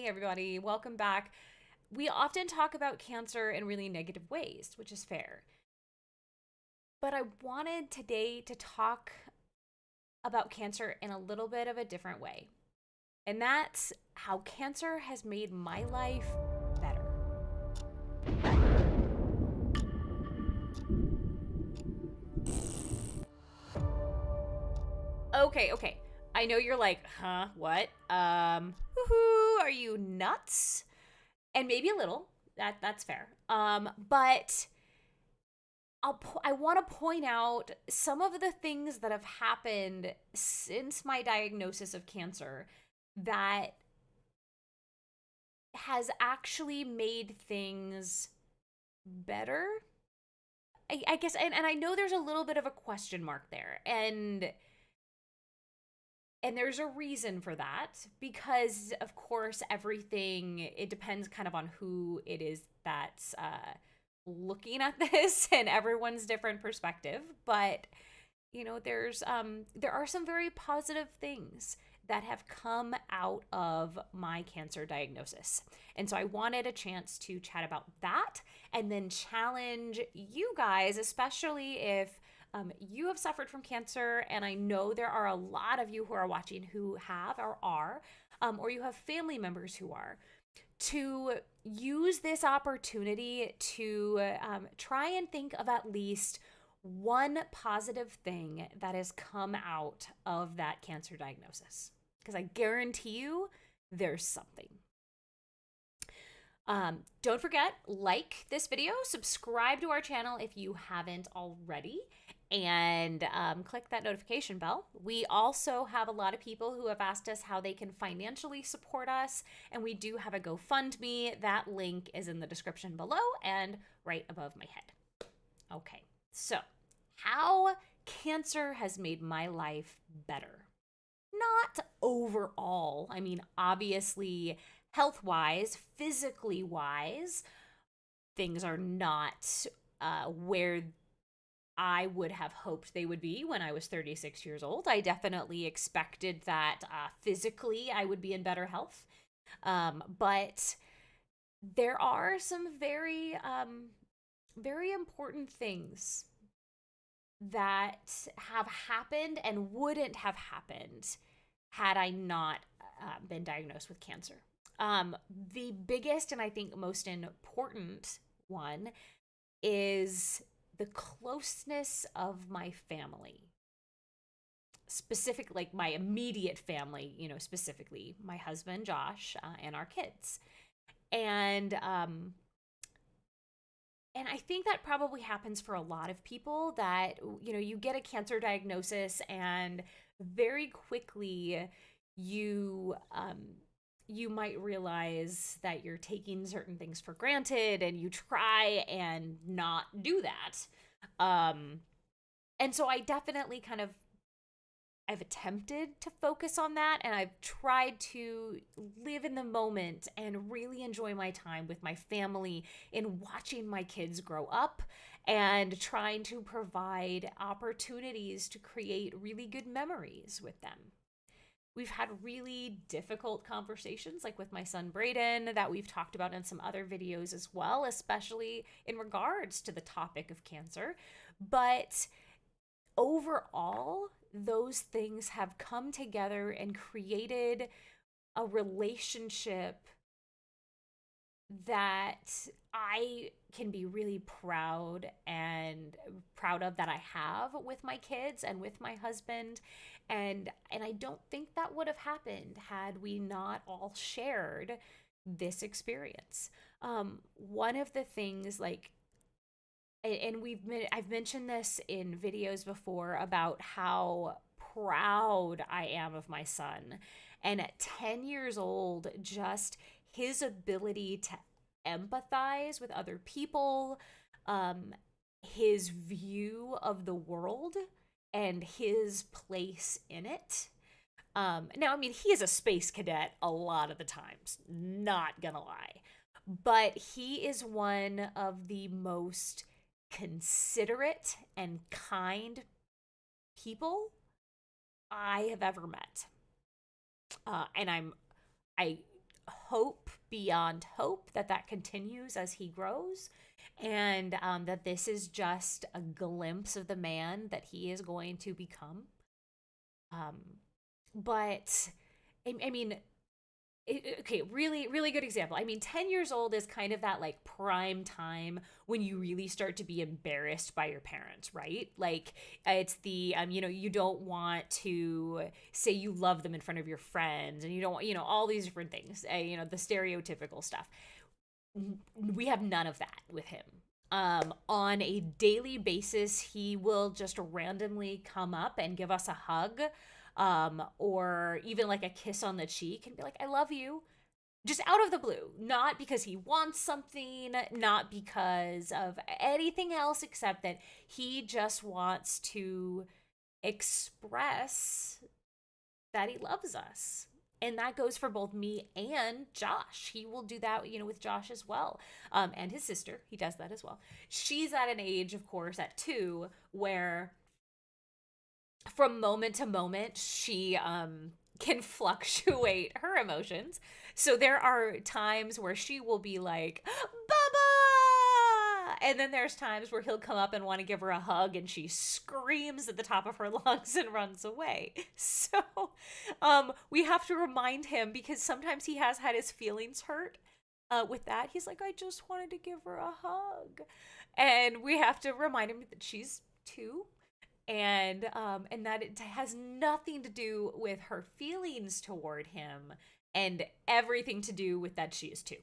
everybody. Welcome back. We often talk about cancer in really negative ways, which is fair. But I wanted today to talk about cancer in a little bit of a different way. And that's how cancer has made my life better. Okay. I know you're like, huh, what? Woohoo, are you nuts? And maybe a little. That's fair. But I want to point out some of the things that have happened since my diagnosis of cancer that has actually made things better. I guess, and I know there's a little bit of a question mark there, and there's a reason for that because, of course, everything, it depends kind of on who it is that's looking at this and everyone's different perspective. But, there are some very positive things that have come out of my cancer diagnosis. And so I wanted a chance to chat about that and then challenge you guys, especially if you have suffered from cancer, and I know there are a lot of you who are watching who have or are, or you have family members who are, to use this opportunity to try and think of at least one positive thing that has come out of that cancer diagnosis. Because I guarantee you there's something. Don't forget, like this video, subscribe to our channel if you haven't already, and click that notification bell. We also have a lot of people who have asked us how they can financially support us, and we do have a GoFundMe. That link is in the description below and right above my head. Okay, so how cancer has made my life better. Not overall. I mean, obviously, health-wise, physically-wise, things are not where I would have hoped they would be when I was 36 years old. I definitely expected that physically I would be in better health. But there are some very, very important things that have happened and wouldn't have happened had I not been diagnosed with cancer. The biggest and I think most important one is the closeness of my family. Specific, like my immediate family, specifically my husband, Josh, and our kids. And I think that probably happens for a lot of people that, you get a cancer diagnosis and very quickly you might realize that you're taking certain things for granted and you try and not do that. And so I definitely I've attempted to focus on that, and I've tried to live in the moment and really enjoy my time with my family in watching my kids grow up and trying to provide opportunities to create really good memories with them. We've had really difficult conversations, like with my son Brayden, that we've talked about in some other videos as well, especially in regards to the topic of cancer. But overall, those things have come together and created a relationship that I can be really proud of that I have with my kids and with my husband. And I don't think that would have happened had we not all shared this experience. One of the things, and I've mentioned this in videos before about how proud I am of my son. And at 10 years old, just his ability to empathize with other people, his view of the world and his place in it. Now, I mean, he is a space cadet a lot of the times, not gonna lie. But he is one of the most considerate and kind people I have ever met. And I hope beyond hope that that continues as he grows, and that this is just a glimpse of the man that he is going to become. Um, but I mean, okay, really, really good example. I mean, 10 years old is kind of that like prime time when you really start to be embarrassed by your parents, right? Like, it's the, you don't want to say you love them in front of your friends, and you don't want, all these different things, the stereotypical stuff. We have none of that with him. On a daily basis, he will just randomly come up and give us a hug, or even like a kiss on the cheek and be like, I love you. Just out of the blue. Not because he wants something, not because of anything else, except that he just wants to express that he loves us. And that goes for both me and Josh. He will do that, with Josh as well. And his sister, he does that as well. She's at an age, of course, at 2, where from moment to moment, she can fluctuate her emotions. So there are times where she will be like, Baba! And then there's times where he'll come up and want to give her a hug, and she screams at the top of her lungs and runs away. So we have to remind him, because sometimes he has had his feelings hurt with that. He's like, I just wanted to give her a hug. And we have to remind him that she's 2, and that it has nothing to do with her feelings toward him, and everything to do with that she is 2.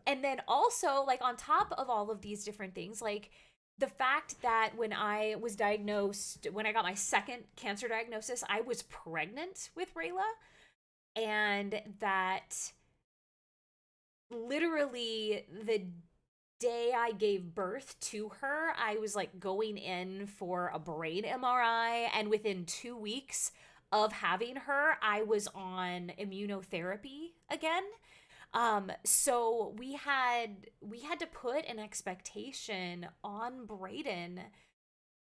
And then also, like, on top of all of these different things, like the fact that when I got my second cancer diagnosis, I was pregnant with Rayla, and that literally the day I gave birth to her, I was like going in for a brain MRI, and within 2 weeks of having her, I was on immunotherapy again. So we had to put an expectation on Braden,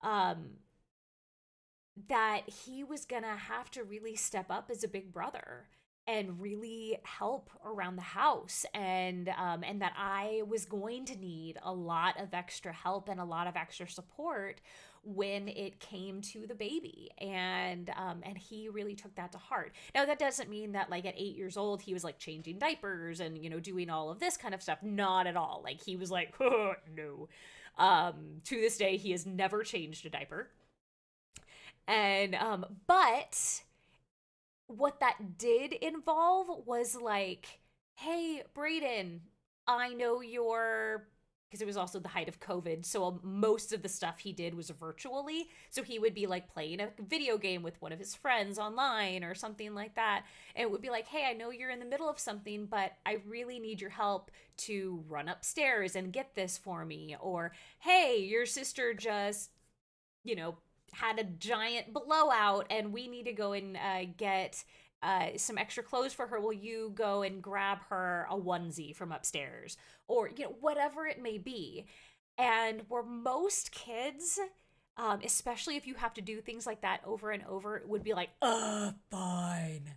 that he was gonna have to really step up as a big brother and really help around the house, and that I was going to need a lot of extra help and a lot of extra support when it came to the baby, and he really took that to heart. Now, that doesn't mean that, like, at 8 years old he was like changing diapers and doing all of this kind of stuff. Not at all. Like, he was like, oh, no. To this day, he has never changed a diaper. And but what that did involve was like, hey, Braden, I know because it was also the height of COVID, so most of the stuff he did was virtually. So he would be like playing a video game with one of his friends online or something like that. And it would be like, hey, I know you're in the middle of something, but I really need your help to run upstairs and get this for me. Or, hey, your sister just, had a giant blowout and we need to go and get some extra clothes for her. Will you go and grab her a onesie from upstairs? Or, whatever it may be. And where most kids, especially if you have to do things like that over and over, would be like, fine.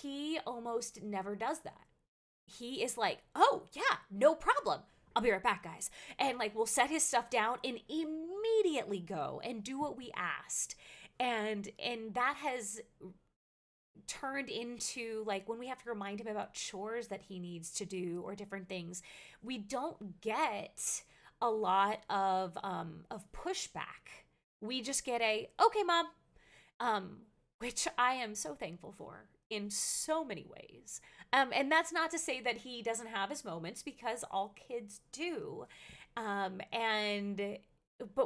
He almost never does that. He is like, oh, yeah, no problem. I'll be right back, guys. And like, we'll set his stuff down and immediately go and do what we asked. And that has turned into, like, when we have to remind him about chores that he needs to do or different things, we don't get a lot of pushback. We just get a, okay, Mom, which I am so thankful for in so many ways. And that's not to say that he doesn't have his moments, because all kids do. But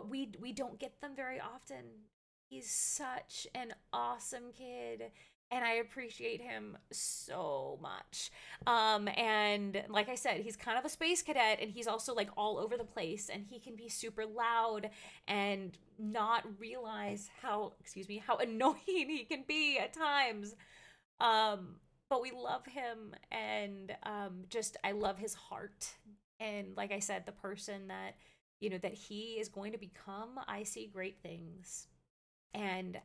we don't get them very often. He's such an awesome kid, and I appreciate him so much. And like I said, he's kind of a space cadet, and he's also like all over the place, and he can be super loud and not realize how annoying he can be at times. But we love him, and I love his heart. And like I said, the person that, that he is going to become, I see great things. And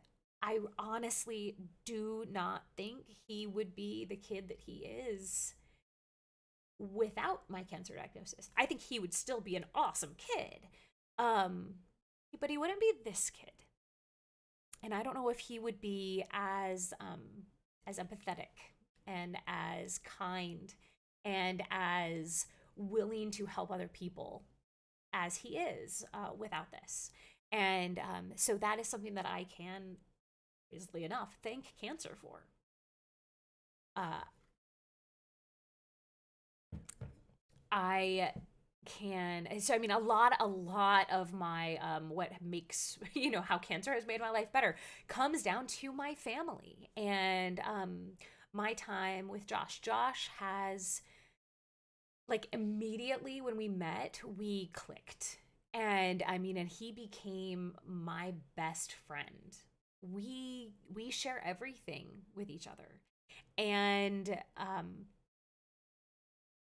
I honestly do not think he would be the kid that he is without my cancer diagnosis. I think he would still be an awesome kid. Um, but he wouldn't be this kid. And I don't know if he would be as empathetic and as kind and as willing to help other people as he is without this. And so that is something that I can, easily enough, thank cancer for. Uh, I can, so I mean, a lot of my what makes, how cancer has made my life better comes down to my family and my time with Josh has, like, immediately when we met, we clicked. And I mean, and he became my best friend. We share everything with each other. And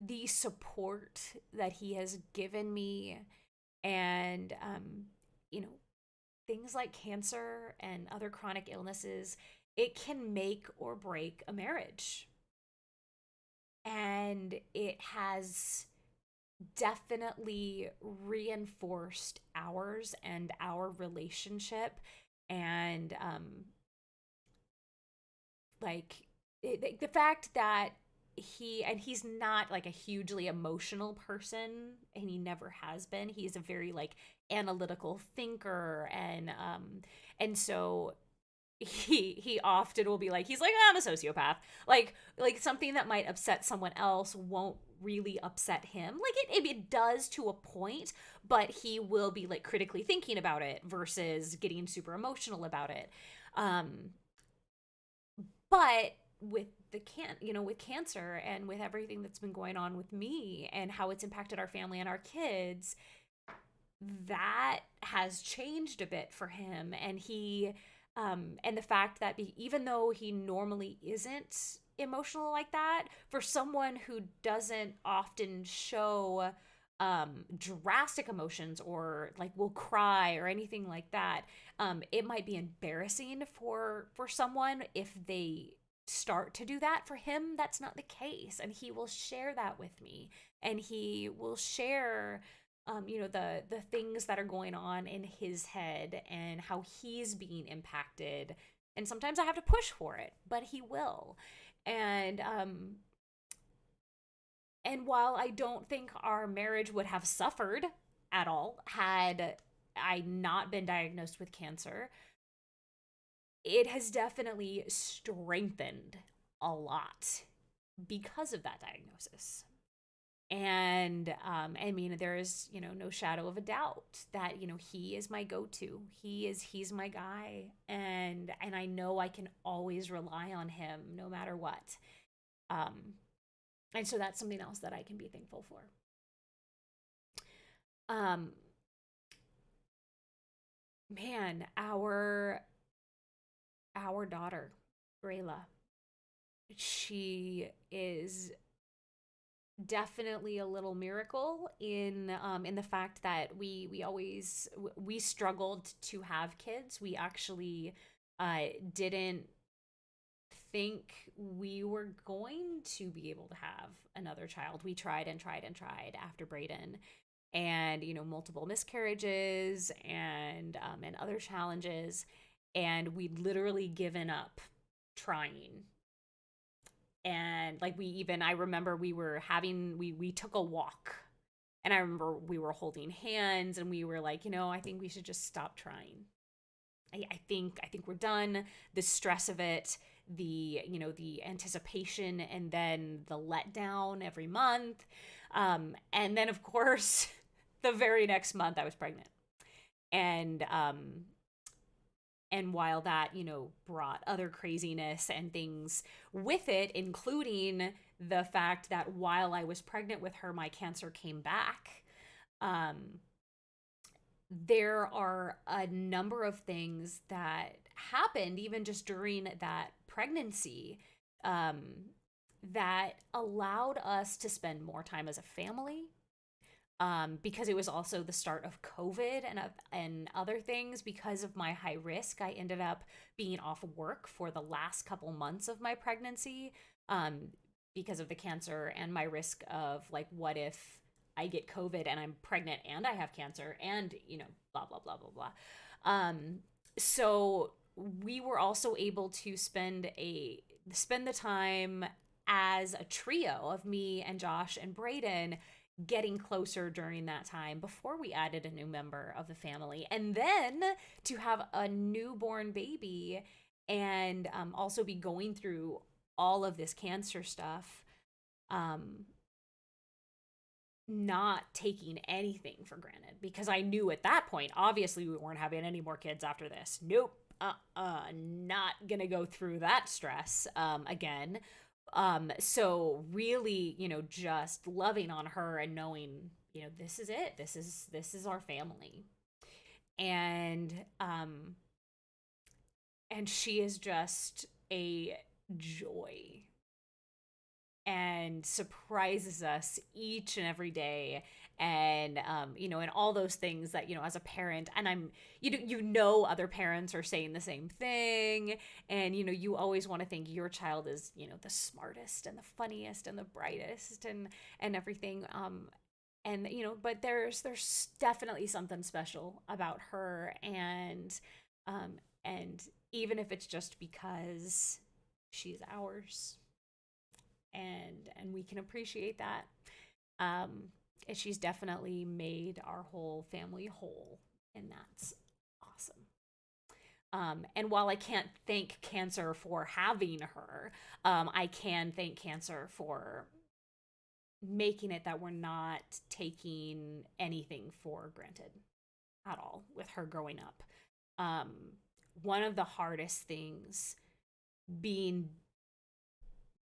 the support that he has given me and you know things like cancer and other chronic illnesses, it can make or break a marriage. And it has definitely reinforced ours and our relationship. And like the fact that he's not like a hugely emotional person, and he never has been. He's a very like analytical thinker, and so he often will be like, he's like, I'm a sociopath. Like something that might upset someone else won't really upset him. Like it does to a point, but he will be like critically thinking about it versus getting super emotional about it. um but with with cancer and with everything that's been going on with me and how it's impacted our family and our kids, that has changed a bit for him. And and the fact that even though he normally isn't emotional like that, for someone who doesn't often show drastic emotions or like will cry or anything like that, it might be embarrassing for someone if they start to do that. For him, that's not the case, and he will share that with me, and he will share the things that are going on in his head and how he's being impacted. And sometimes I have to push for it, but he will. And while I don't think our marriage would have suffered at all had I not been diagnosed with cancer, it has definitely strengthened a lot because of that diagnosis. And I mean, there is, no shadow of a doubt that, he is my go-to. He's my guy, and I know I can always rely on him no matter what. Um, and so that's something else that I can be thankful for. Um, Man, our daughter, Grayla, she is definitely a little miracle in the fact that we struggled to have kids. We actually didn't think we were going to be able to have another child. We tried and tried and tried after Brayden, and multiple miscarriages and other challenges, and we'd literally given up trying. And like I remember we took a walk, and I remember we were holding hands, and we were like, I think we should just stop trying. I think we're done. The stress of it, the anticipation, and then the letdown every month. And then of course the very next month I was pregnant. And while that, brought other craziness and things with it, including the fact that while I was pregnant with her, my cancer came back. There are a number of things that happened even just during that pregnancy, um, that allowed us to spend more time as a family, because it was also the start of COVID and other things. Because of my high risk, I ended up being off work for the last couple months of my pregnancy, um, because of the cancer and my risk of like, what if I get COVID and I'm pregnant and I have cancer and, blah, blah, blah, blah, blah. Um, so we were also able to spend the time as a trio of me and Josh and Brayden, getting closer during that time before we added a new member of the family. And then to have a newborn baby and also be going through all of this cancer stuff, um, not taking anything for granted, because I knew at that point, obviously, we weren't having any more kids after this. Nope. Not gonna go through that stress again. So really, just loving on her and knowing, this is it. This is our family. And and she is just a joy and surprises us each and every day. And and all those things that, as a parent, and other parents are saying the same thing. And you always want to think your child is, the smartest and the funniest and the brightest and everything. And but there's definitely something special about her. And even if it's just because she's ours, and we can appreciate that. And she's definitely made our whole family whole, and that's awesome. And while I can't thank cancer for having her, I can thank cancer for making it that we're not taking anything for granted at all with her growing up. One of the hardest things, being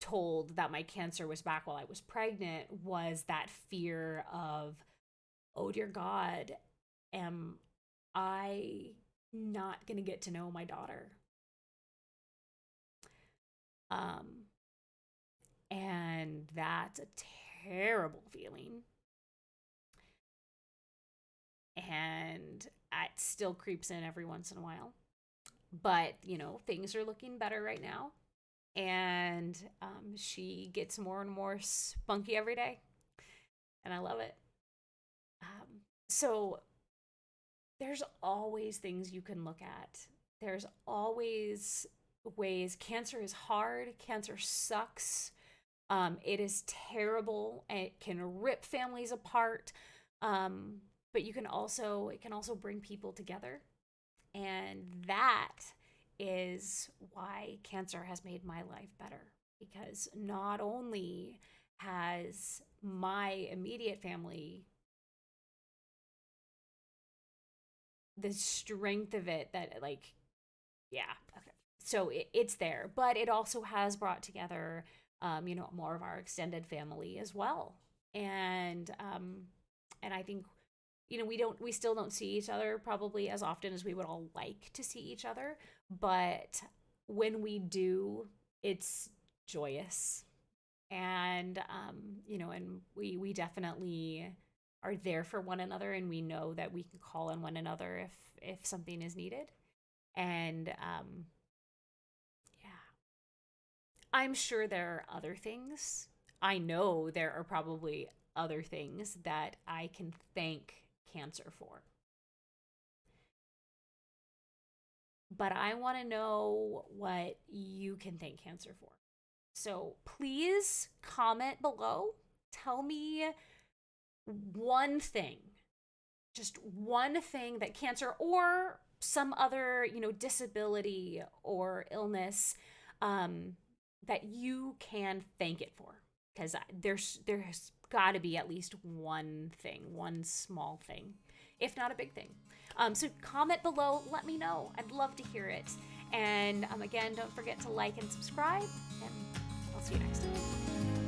told that my cancer was back while I was pregnant, was that fear of, oh dear God, am I not going to get to know my daughter? And that's a terrible feeling. And it still creeps in every once in a while. But, things are looking better right now. And she gets more and more spunky every day, and I love it. So there's always things you can look at. There's always ways. Cancer is hard. Cancer sucks. It is terrible. It can rip families apart. But it can also bring people together, and that is why cancer has made my life better. Because not only has my immediate family the strength of it, that like, yeah, okay, so it's there, but it also has brought together more of our extended family as well. And I think we still don't see each other probably as often as we would all like to see each other, but when we do, it's joyous. And and we definitely are there for one another, and we know that we can call on one another if something is needed. And yeah, I'm sure there are other things. I know there are probably other things that I can thank cancer for. But I want to know what you can thank cancer for. So please comment below. Tell me one thing, just one thing that cancer or some other, disability or illness, that you can thank it for. Because there's got to be at least one thing, one small thing, if not a big thing. So comment below, let me know. I'd love to hear it. And again, don't forget to like and subscribe, and I'll see you next time.